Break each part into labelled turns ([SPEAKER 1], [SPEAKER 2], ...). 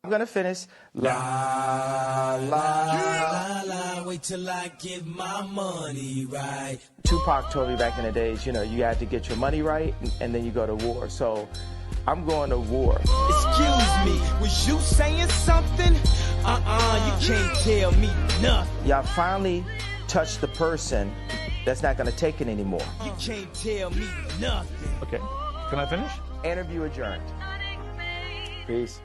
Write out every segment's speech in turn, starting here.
[SPEAKER 1] I'm gonna finish. La la
[SPEAKER 2] la, wait till I get my money right.
[SPEAKER 1] Tupac told me back in the days, you know, you had to get your money right and then you go to war. So I'm going to war.
[SPEAKER 2] Excuse me, was you saying something? You can't tell me nothing.
[SPEAKER 1] Y'all finally touched the person that's not gonna take it anymore.
[SPEAKER 2] You can't tell me nothing.
[SPEAKER 3] Okay, can I finish?
[SPEAKER 1] Interview adjourned. Peace.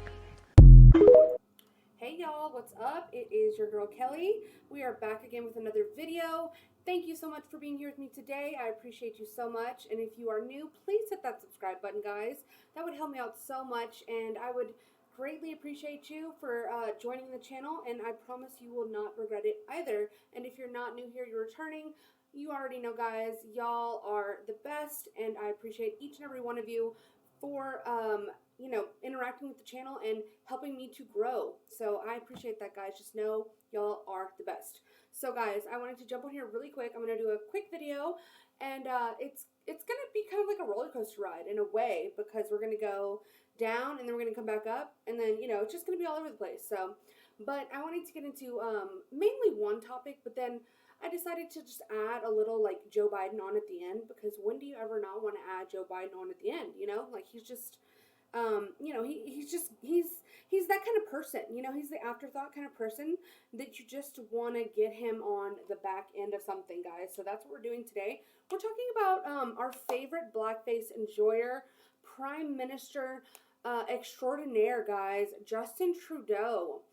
[SPEAKER 4] Hey y'all, what's up? It is your girl Kelly. We are back again with another video. Thank you so much for being here with me today. I appreciate you so much. And if you are new, please hit that subscribe button, guys. That would help me out so much, and I would greatly appreciate you for joining the channel, and I promise you will not regret it either. And if you're not new here, you're returning, you already know, guys, y'all are the best, and I appreciate each and every one of you for you know, interacting with the channel and helping me to grow. So I appreciate that, guys. Just know y'all are the best. So guys, I wanted to jump on here really quick. I'm gonna do a quick video, and it's gonna be kind of like a roller coaster ride in a way, because we're gonna go down and then we're gonna come back up, and then, you know, it's just gonna be all over the place. So, but I wanted to get into mainly one topic, but then I decided to just add a little like Joe Biden on at the end, because when do you ever not want to add Joe Biden on at the end? You know, like he's just you know, he's that kind of person, you know, he's the afterthought kind of person that you just want to get him on the back end of something, guys. So that's what we're doing today. We're talking about our favorite blackface enjoyer, Prime Minister extraordinaire, guys, Justin Trudeau.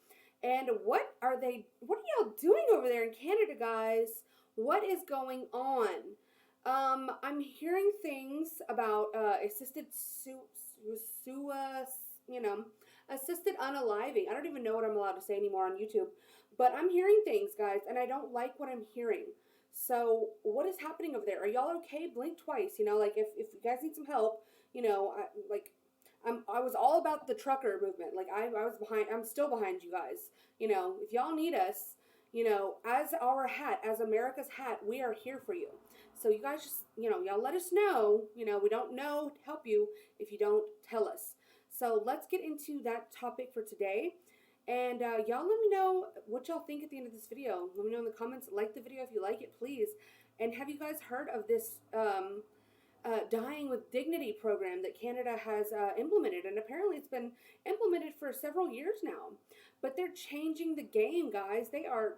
[SPEAKER 4] And what are y'all doing over there in Canada, guys? What is going on? I'm hearing things about assisted unaliving. I don't even know what I'm allowed to say anymore on YouTube, but I'm hearing things, guys, and I don't like what I'm hearing. So what is happening over there? Are y'all okay? Blink twice, you know, like if you guys need some help, you know, I was all about the trucker movement. Like I'm still behind you guys. You know, if y'all need us, you know, as America's hat, we are here for you. So you guys just, you know, y'all let us know. You know, we don't know to help you if you don't tell us. So let's get into that topic for today. And y'all let me know what y'all think at the end of this video. Let me know in the comments. Like the video if you like it, please. And have you guys heard of this Dying with Dignity program that Canada has implemented? And apparently it's been implemented for several years now. But they're changing the game, guys. They're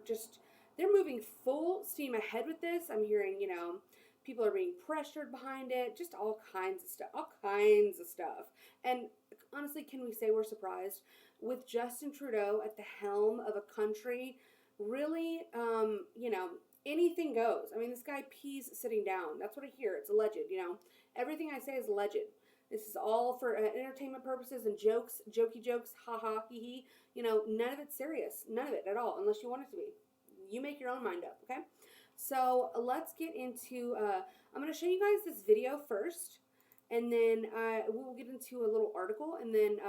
[SPEAKER 4] moving full steam ahead with this. I'm hearing, you know, people are being pressured behind it, just all kinds of stuff. And honestly, can we say we're surprised? With Justin Trudeau at the helm of a country, really, you know, anything goes. I mean, this guy pees sitting down. That's what I hear. It's alleged, you know. Everything I say is alleged. This is all for entertainment purposes and jokes, jokey jokes, ha-ha, hee-hee. You know, none of it's serious. None of it at all, unless you want it to be. You make your own mind up, okay? So let's get into, I'm going to show you guys this video first, and then we will get into a little article, and then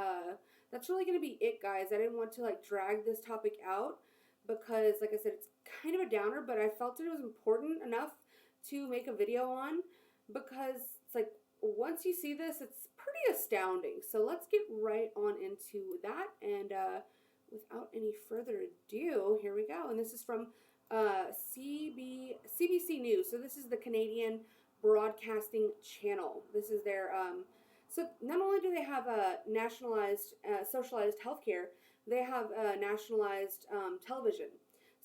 [SPEAKER 4] that's really going to be it, guys. I didn't want to, like, drag this topic out because, like I said, it's kind of a downer, but I felt it was important enough to make a video on, because it's like, once you see this, it's pretty astounding. So let's get right on into that, and without any further ado, here we go. And this is from CBC News. So this is the Canadian Broadcasting Channel. This is their, so not only do they have nationalized, socialized healthcare, they have nationalized television.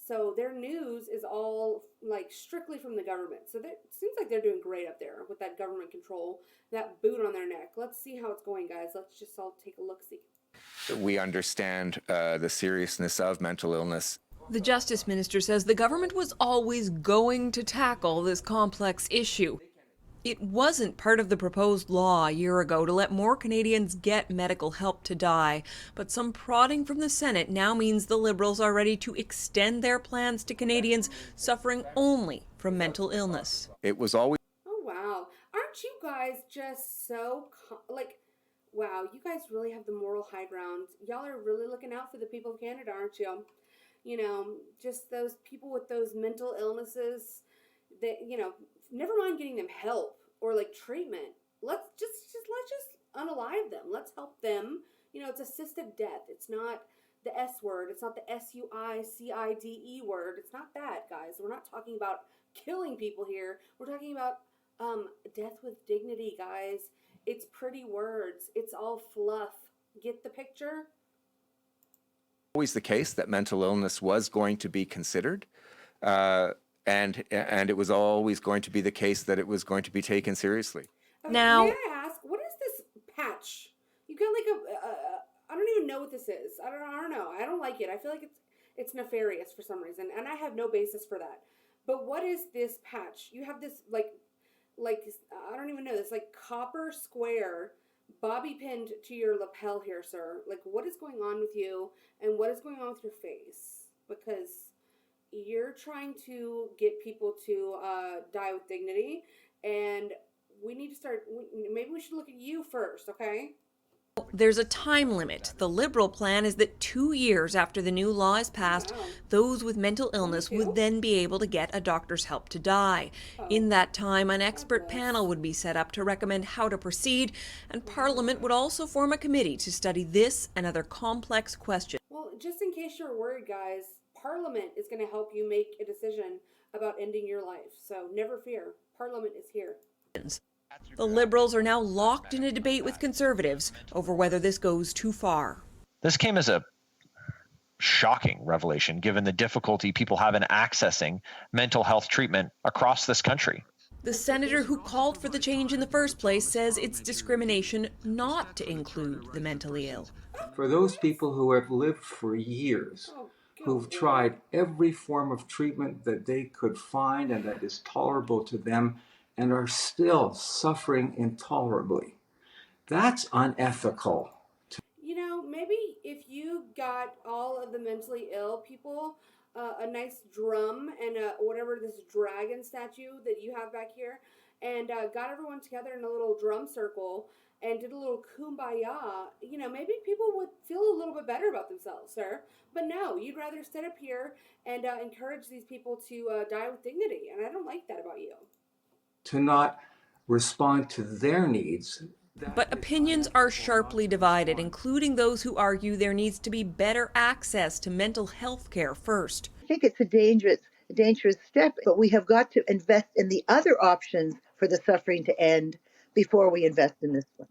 [SPEAKER 4] So their news is all, like, strictly from the government. So it seems like they're doing great up there with that government control, that boot on their neck. Let's see how it's going, guys. Let's just all take a look-see.
[SPEAKER 5] We understand the seriousness of mental illness.
[SPEAKER 6] The Justice Minister says the government was always going to tackle this complex issue. It wasn't part of the proposed law a year ago to let more Canadians get medical help to die, but some prodding from the Senate now means the Liberals are ready to extend their plans to Canadians suffering only from mental illness.
[SPEAKER 5] It was always...
[SPEAKER 4] Oh, wow. Aren't you guys just so, like, wow, you guys really have the moral high ground. Y'all are really looking out for the people of Canada, aren't you? You know, just those people with those mental illnesses that, you know, never mind getting them help or like treatment. Let's just unalive them. Let's help them it's assisted death. It's not the S word. It's not the SUICIDE word. It's not that, guys. We're not talking about killing people here. We're talking about death with dignity, guys. It's pretty words. It's all fluff. Get the picture?
[SPEAKER 5] Always the case that mental illness was going to be considered, and it was always going to be the case that it was going to be taken seriously.
[SPEAKER 6] Now,
[SPEAKER 4] may I ask, what is this patch? You got like I don't even know what this is. I don't know. I don't like it. I feel like it's nefarious for some reason, and I have no basis for that. But what is this patch? You have this like I don't even know, this like copper square bobby pinned to your lapel here, sir. Like, what is going on with you, and what is going on with your face? Because you're trying to get people to die with dignity, and we need to start. Maybe we should look at you first, okay?
[SPEAKER 6] there's a time limit. The Liberal plan is that 2 years after the new law is passed, those with mental illness would then be able to get a doctor's help to die. In that time, an expert panel would be set up to recommend how to proceed, and Parliament would also form a committee to study this and other complex questions.
[SPEAKER 4] Well, just in case you're worried, guys, Parliament is going to help you make a decision about ending your life. So never fear. Parliament is here.
[SPEAKER 6] The Liberals are now locked in a debate with Conservatives over whether this goes too far.
[SPEAKER 3] This came as a shocking revelation given the difficulty people have in accessing mental health treatment across this country.
[SPEAKER 6] The senator who called for the change in the first place says it's discrimination not to include the mentally ill.
[SPEAKER 7] For those people who have lived for years, who've tried every form of treatment that they could find and that is tolerable to them, and are still suffering intolerably. That's unethical.
[SPEAKER 4] You know, maybe if you got all of the mentally ill people a nice drum and whatever this dragon statue that you have back here, and got everyone together in a little drum circle and did a little kumbaya, you know, maybe people would feel a little bit better about themselves, sir. But no, you'd rather sit up here and encourage these people to die with dignity, and I don't like that about you.
[SPEAKER 7] To not respond to their needs.
[SPEAKER 6] But opinions are sharply divided, including those who argue there needs to be better access to mental health care first.
[SPEAKER 8] I think it's a dangerous step, but we have got to invest in the other options for the suffering to end before we invest in this one.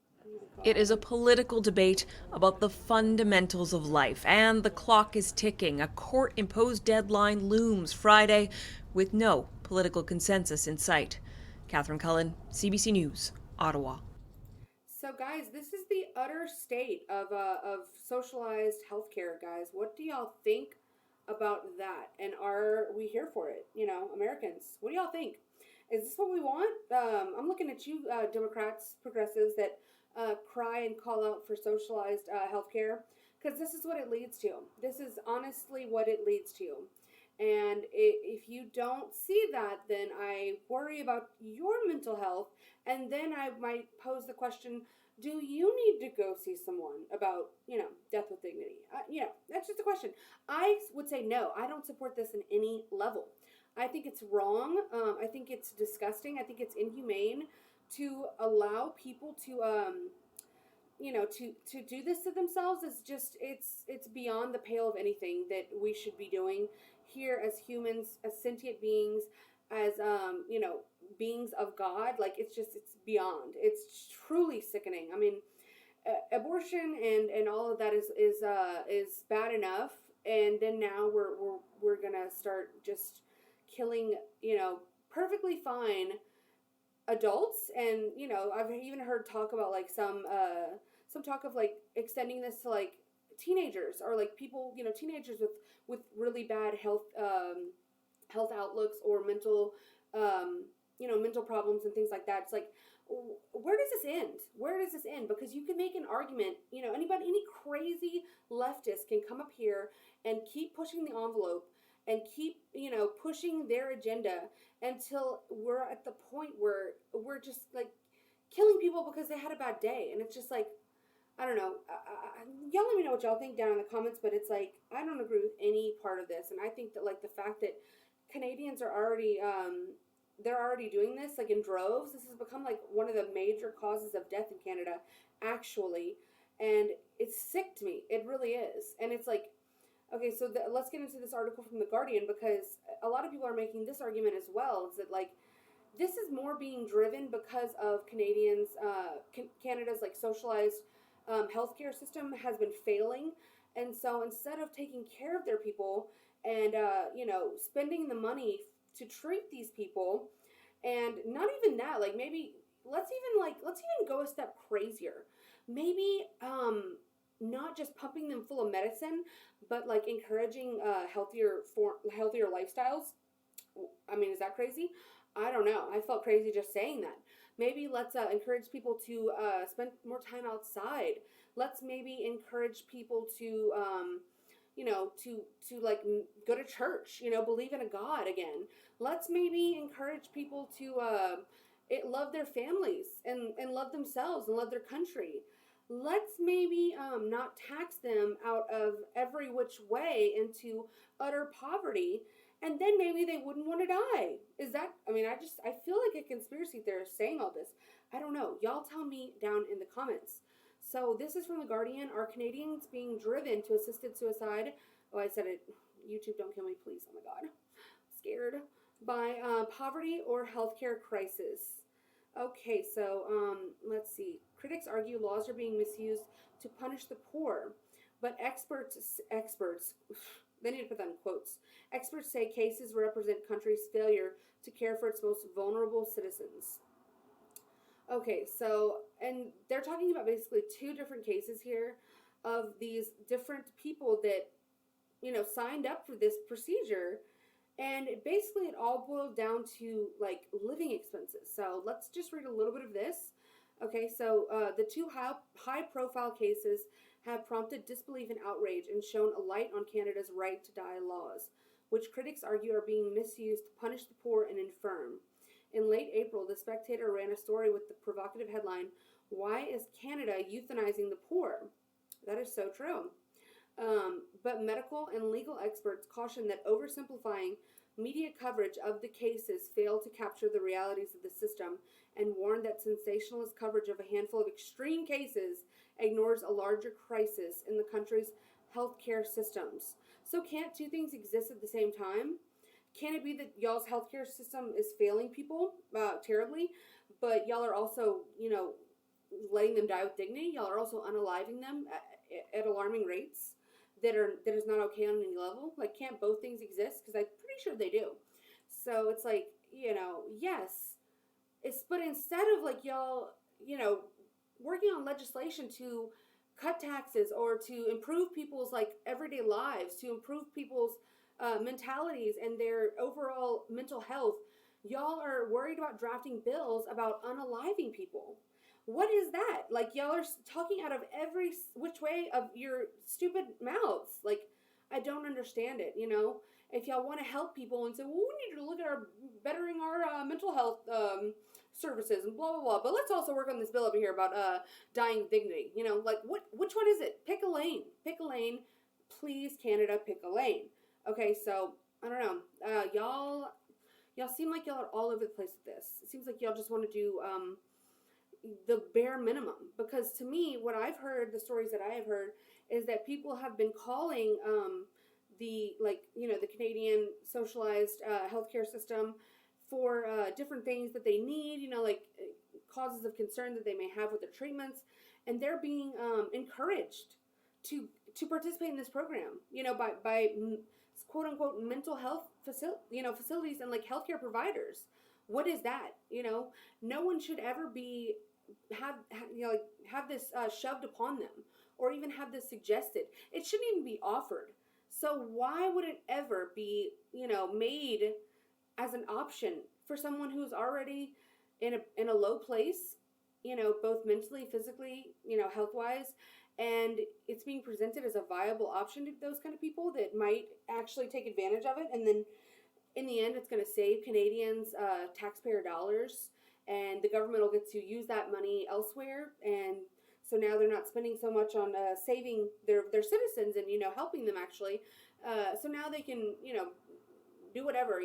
[SPEAKER 6] It is a political debate about the fundamentals of life, and the clock is ticking. A court-imposed deadline looms Friday with no political consensus in sight. Catherine Cullen, CBC News, Ottawa.
[SPEAKER 4] So, guys, this is the utter state of socialized healthcare, guys. What do y'all think about that? And are we here for it? You know, Americans, what do y'all think? Is this what we want? I'm looking at you, Democrats, progressives that cry and call out for socialized healthcare, because this is what it leads to. This is honestly what it leads to. And if you don't see that, then I worry about your mental health. And then I might pose the question, do you need to go see someone about, you know, death with dignity? You know, that's just a question. I would say no. I don't support this in any level. I think it's wrong. I think it's disgusting. I think it's inhumane to allow people to, you know, to do this to themselves. Is just, it's beyond the pale of anything that we should be doing here as humans, as sentient beings, as you know, beings of God. Like, it's beyond. It's truly sickening. I mean, abortion and all of that is bad enough, and then now we're gonna start just killing, you know, perfectly fine adults. And you know, I've even heard talk about like some talk of like extending this to like teenagers, or like people, you know, teenagers with really bad health outlooks, or mental you know, mental problems and things like that. It's like, where does this end? Where does this end? Because you can make an argument, you know, any crazy leftist can come up here and keep pushing the envelope and keep, you know, pushing their agenda until we're at the point where we're just like killing people because they had a bad day. And it's just like, I don't know. Y'all let me know what y'all think down in the comments, but it's like, I don't agree with any part of this. And I think that like the fact that Canadians are already, they're already doing this like in droves. This has become like one of the major causes of death in Canada, actually. And it's sick to me. It really is. And it's like, okay, so let's get into this article from The Guardian, because a lot of people are making this argument as well. Is that like, this is more being driven because of Canadians, Canada's like socialized healthcare system has been failing. And so instead of taking care of their people and, spending the money to treat these people, and not even that, like maybe let's even go a step crazier. Maybe not just pumping them full of medicine, but like encouraging healthier lifestyles. I mean, is that crazy? I don't know. I felt crazy just saying that. Maybe let's encourage people to spend more time outside. Let's maybe encourage people to, to like go to church. Believe in a God again. Let's maybe encourage people to love their families and love themselves and love their country. Let's maybe not tax them out of every which way into utter poverty, and then maybe they wouldn't want to die. Is that, I feel like a conspiracy theorist saying all this. I don't know. Y'all tell me down in the comments. So this is from The Guardian. Are Canadians being driven to assisted suicide? Oh, I said it. YouTube, don't kill me, please. Oh my God. Scared. By poverty or healthcare crisis. Okay, so let's see. Critics argue laws are being misused to punish the poor, but experts, they need to put that in quotes. Experts say cases represent country's failure to care for its most vulnerable citizens. Okay, so, and they're talking about basically two different cases here of these different people that, signed up for this procedure. And basically it all boiled down to like living expenses. So let's just read a little bit of this. Okay, so the two high profile cases have prompted disbelief and outrage and shown a light on Canada's right to die laws, which critics argue are being misused to punish the poor and infirm. In late April, The Spectator ran a story with the provocative headline, "Why is Canada euthanizing the poor?" That is so true. But medical and legal experts caution that oversimplifying media coverage of the cases fail to capture the realities of the system, and warn that sensationalist coverage of a handful of extreme cases ignores a larger crisis in the country's healthcare systems. So can't two things exist at the same time? Can it be that y'all's healthcare system is failing people terribly, but y'all are also, letting them die with dignity? Y'all are also unaliving them at alarming rates that is not okay on any level. Like, can't both things exist? Because I'm pretty sure they do. So it's like, yes, but instead of like y'all, working on legislation to cut taxes or to improve people's like everyday lives, to improve people's mentalities and their overall mental health, y'all are worried about drafting bills about unaliving people. What is that? Like, y'all are talking out of every which way of your stupid mouths. Like, I don't understand it, If y'all want to help people and say, well, we need to look at bettering our mental health services and blah, blah, blah. But let's also work on this bill over here about dying with dignity. Like, which one is it? Pick a lane. Pick a lane. Please, Canada, pick a lane. Okay, so, I don't know. Y'all seem like y'all are all over the place with this. It seems like y'all just want to do the bare minimum, because to me, what I've heard, the stories that I have heard, is that people have been calling the Canadian socialized healthcare system for different things that they need, causes of concern that they may have with their treatments, and they're being encouraged to participate in this program, by quote unquote mental health facilities and like healthcare providers. What is that? No one should ever be have this shoved upon them, or even have this suggested. It shouldn't even be offered. So why would it ever be made as an option for someone who's already in a low place, both mentally, physically, health wise, and it's being presented as a viable option to those kind of people that might actually take advantage of it, and then in the end, it's going to save Canadians taxpayer dollars, and the government will get to use that money elsewhere. And so now they're not spending so much on saving their citizens and helping them actually. So now they can do whatever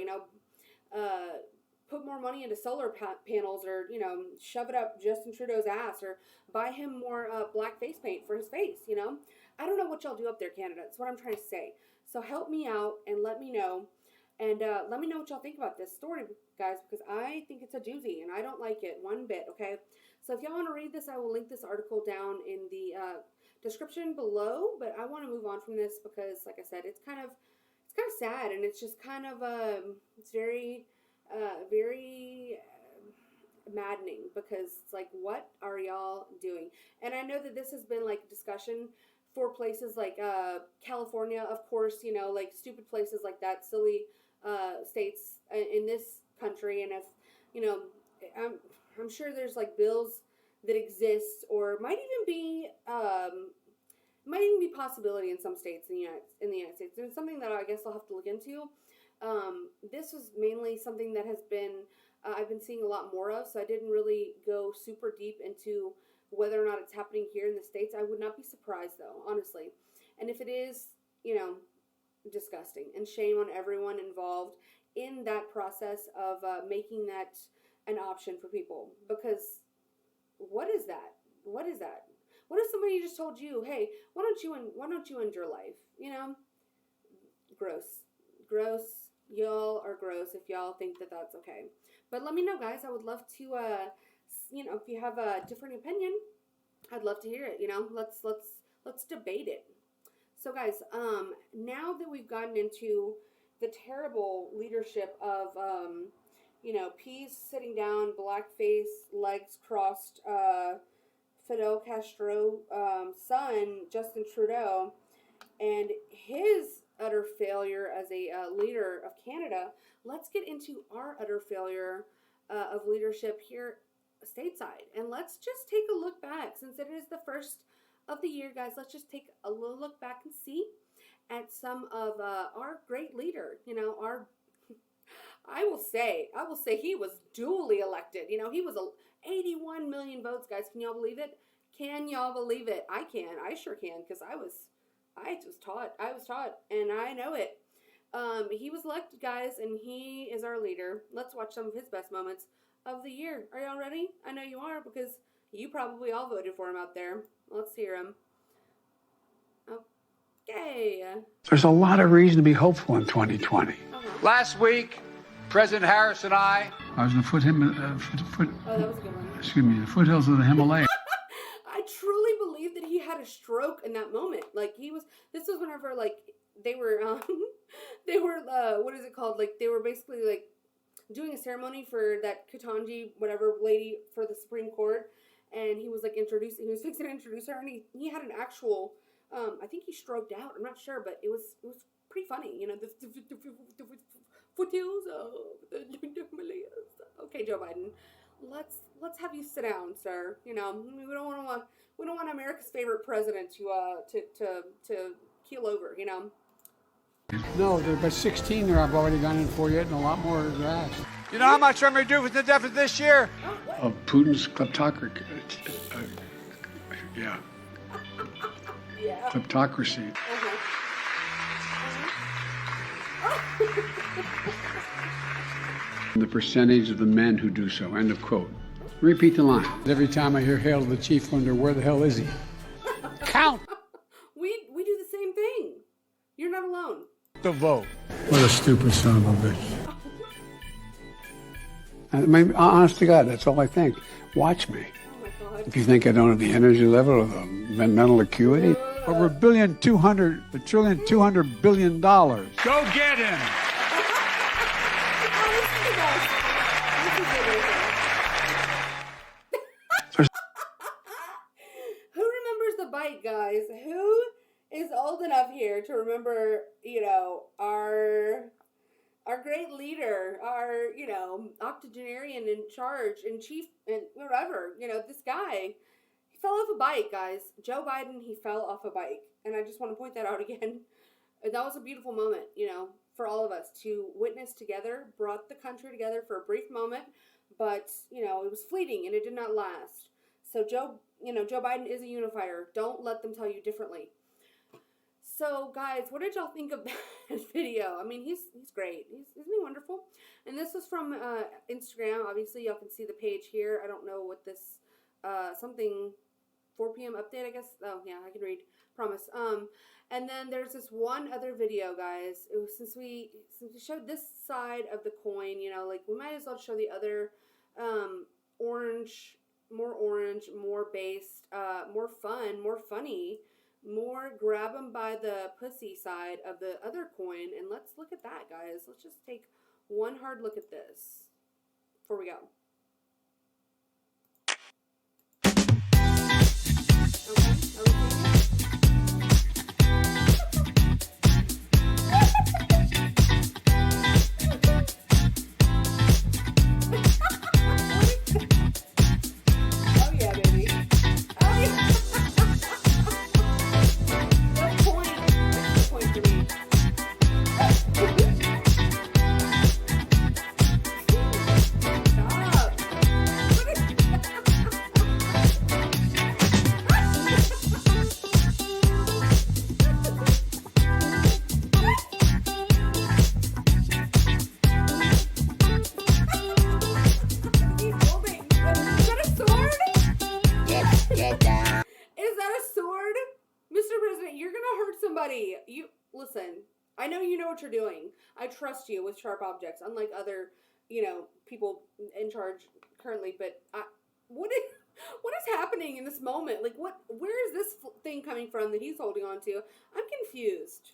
[SPEAKER 4] put more money into solar panels, or, you know, shove it up Justin Trudeau's ass, or buy him more black face paint for his face, you know? I don't know what y'all do up there, Canada. That's what I'm trying to say. So help me out and let me know. And let me know what y'all think about this story, guys, because I think it's a doozy, and I don't like it one bit, okay? So if y'all want to read this, I will link this article down in the description below, but I want to move on from this because, like I said, it's kind of sad, and it's just kind of, it's very, very maddening, because it's like, what are y'all doing? And I know that this has been, like, discussion for places like California, of course, you know, like stupid places like that, silly states in this country. And if, you know, I'm sure there's like bills that exist, or might even be possibility in some states in the United States. And it's something that I guess I'll have to look into. This was mainly something that has been I've been seeing a lot more of, so I didn't really go super deep into whether or not it's happening here in the States. I would not be surprised, though, honestly. And if it is, you know, disgusting, and shame on everyone involved in that process of making that an option for people. Because what is that? What is that? What if somebody just told you, hey, why don't you end your life? You know, gross. Y'all are gross if y'all think that that's okay. But let me know, guys. I would love to, you know, if you have a different opinion, I'd love to hear it. You know, let's debate it. So, guys, now that we've gotten into the terrible leadership of, you know, peas sitting down, blackface, legs crossed, Fidel Castro, son, Justin Trudeau, and his utter failure as a leader of Canada, let's get into our utter failure of leadership here stateside. And let's just take a look back. Since it is the first of the year, guys, let's just take a little look back and see at some of our great leader. You know, I will say he was duly elected. You know, he was 81 million votes, guys. Can y'all believe it? Can y'all believe it? I can. I sure can, because I was taught, and I know it. He was elected, guys, and he is our leader. Let's watch some of his best moments of the year. Are y'all ready? I know you are, because you probably all voted for him out there. Let's hear him. Okay.
[SPEAKER 9] There's a lot of reason to be hopeful in 2020.
[SPEAKER 10] Last week, President Harris and I
[SPEAKER 9] was in the
[SPEAKER 4] Oh, that was a good one.
[SPEAKER 9] the foothills of the Himalayas.
[SPEAKER 4] I truly believe that he had a stroke in that moment. Like, this was whenever, like, they were, what is it called? Like, they were basically, like, doing a ceremony for that Ketanji, whatever lady, for the Supreme Court. And he was, like, he was fixing to introduce her, and he had an actual, I think he stroked out. I'm not sure, but it was pretty funny. You know, the foothills of the Himalayas. Okay, Joe Biden. Let's have you sit down, sir. You know, we don't want America's favorite president to keel over. You know.
[SPEAKER 9] No, there are about 16 there I've already gone in for yet, and a lot more are asked.
[SPEAKER 10] You know how much I'm going to do with the deficit this year?
[SPEAKER 9] Of Putin's kleptocracy. Yeah. Kleptocracy. The percentage of the men who do so. End of quote. Repeat the line. Every time I hear Hail to the Chief, I wonder where the hell is he? Count!
[SPEAKER 4] We do the same thing. You're not alone.
[SPEAKER 9] The vote. What a stupid son of a bitch. I mean, honest to God, that's all I think. Watch me.
[SPEAKER 4] Oh my God.
[SPEAKER 9] If you think I don't have the energy level or the mental acuity. Over $1.2 trillion. Go get him!
[SPEAKER 4] Who remembers the bike, guys? Who is old enough here to remember, you know, our great leader, our, you know, octogenarian in charge and chief and whatever, you know, this guy, he fell off a bike, guys. Joe Biden, he fell off a bike. And I just want to point that out again. That was a beautiful moment, you know, for all of us to witness together, brought the country together for a brief moment, but, you know, it was fleeting and it did not last. So Joe Biden is a unifier. Don't let them tell you differently. So guys, what did y'all think of that video? I mean, he's great. Isn't he wonderful? And this was from Instagram. Obviously, y'all can see the page here. I don't know what this something 4 p.m. update, I guess. Oh yeah, I can read. Promise. And then there's this one other video, guys. It was since we showed this side of the coin, you know, like we might as well show the other orange, more based, more fun, more funny, more grab them by the pussy side of the other coin. And let's look at that, guys. Let's just take one hard look at this before we go. You listen, I know you know what you're doing. I trust you with sharp objects, unlike other, you know, people in charge currently. But what is happening in this moment? Like, where is this thing coming from that he's holding on to? I'm confused.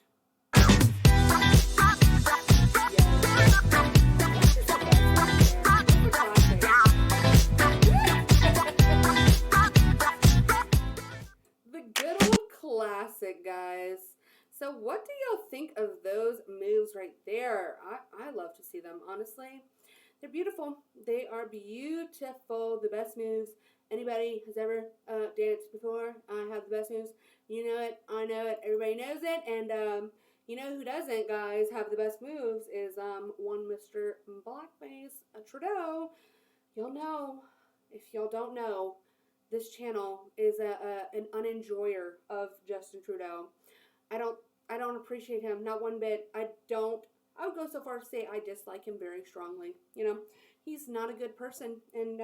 [SPEAKER 4] The good old classic, guys. So what do y'all think of those moves right there? I love to see them, honestly. They're beautiful. They are beautiful. The best moves anybody has ever danced before. I have the best moves. You know it. I know it. Everybody knows it. And you know who doesn't, guys, have the best moves is one Mr. Blackface Trudeau. Y'all know. If y'all don't know, this channel is an unenjoyer of Justin Trudeau. I don't appreciate him, not one bit. I would go so far as to say I dislike him very strongly. You know, he's not a good person, and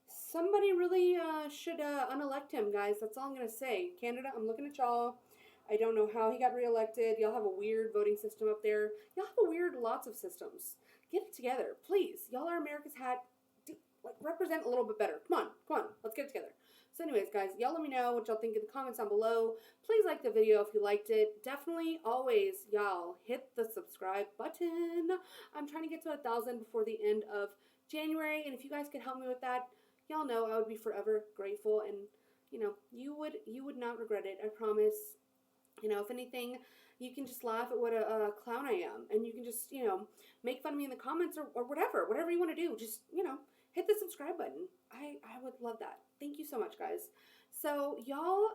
[SPEAKER 4] somebody really should unelect him, guys. That's all I'm gonna say. Canada, I'm looking at y'all. I don't know how he got reelected. Y'all have a weird voting system up there. Y'all have a weird lots of systems. Get it together, please. Y'all are America's hat. Like, represent a little bit better. Come on, let's get it together. So anyways, guys, y'all let me know what y'all think in the comments down below. Please like the video if you liked it. Definitely, always, y'all, hit the subscribe button. I'm trying to get to 1,000 before the end of January, and if you guys could help me with that, y'all know I would be forever grateful, and, you know, you would not regret it, I promise. You know, if anything, you can just laugh at what a clown I am, and you can just, you know, make fun of me in the comments or whatever you want to do. Just, you know, hit the subscribe button. I would love that. Thank you so much, guys. So y'all,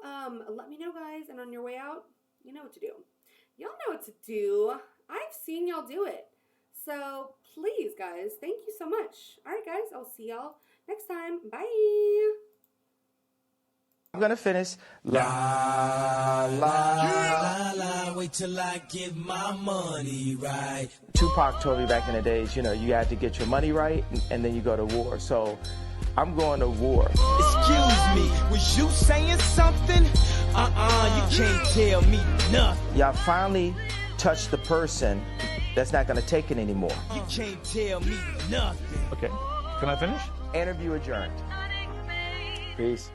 [SPEAKER 4] let me know, guys, and on your way out, you know what to do. Y'all know what to do. I've seen y'all do it. So please, guys, thank you so much. All right, guys, I'll see y'all next time. Bye.
[SPEAKER 1] I'm gonna finish. La la
[SPEAKER 2] la, wait till I get my money right.
[SPEAKER 1] Tupac told me back in the days, you know, you had to get your money right, and then you go to war. So I'm going to war.
[SPEAKER 2] Excuse me, was you saying something? You can't tell me nothing.
[SPEAKER 1] Y'all finally touched the person that's not gonna take it anymore.
[SPEAKER 2] You can't tell me nothing.
[SPEAKER 3] Okay, can I finish?
[SPEAKER 1] Interview adjourned. Peace.